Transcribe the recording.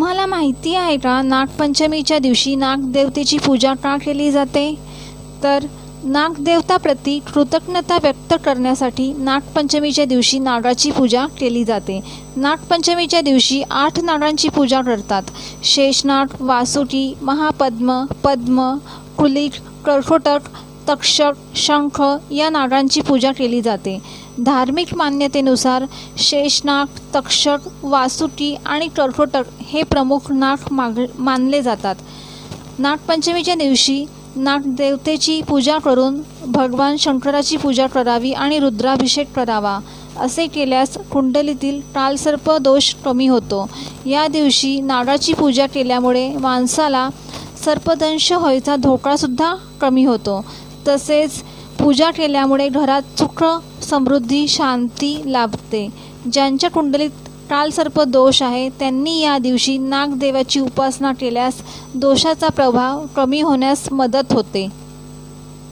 तुम्हाला माहिती आहे का, नागपंचमीच्या दिवशी नागदेवतेची पूजा का केली जाते? तर नागदेवताप्रती कृतज्ञता व्यक्त करण्यासाठी नागपंचमीच्या दिवशी नागाची पूजा केली जाते. नागपंचमीच्या दिवशी 8 नागांची पूजा करतात. शेषनाग, वासुकी, महापद्म, पद्म, कुलिक, कर्कोटक, तक्षक, शंख या नागांची पूजा केली जाते. धार्मिक मान्यतेनुसार शेषनाग, तक्षक, वासुकी आणि कर्कोटक हे प्रमुख नाग मानले जातात. नागपंचमीच्या दिवशी नागदेवतेची पूजा करून भगवान शंकराची पूजा करावी आणि रुद्राभिषेक करावा. असे केल्यास कुंडलीतील कालसर्प दोष कमी होतो. या दिवशी नागाची पूजा केल्यामुळे माणसाला सर्पदंश व्हायचा धोकासुद्धा कमी होतो. तसेच पूजा केल्यामुळे घरात सुख, समृद्धी, शांती लाभते. ज्यांच्या कुंडलीत कालसर्प दोष आहे त्यांनी या दिवशी नागदेवाची उपासना केल्यास दोषाचा प्रभाव कमी होण्यास मदत होते.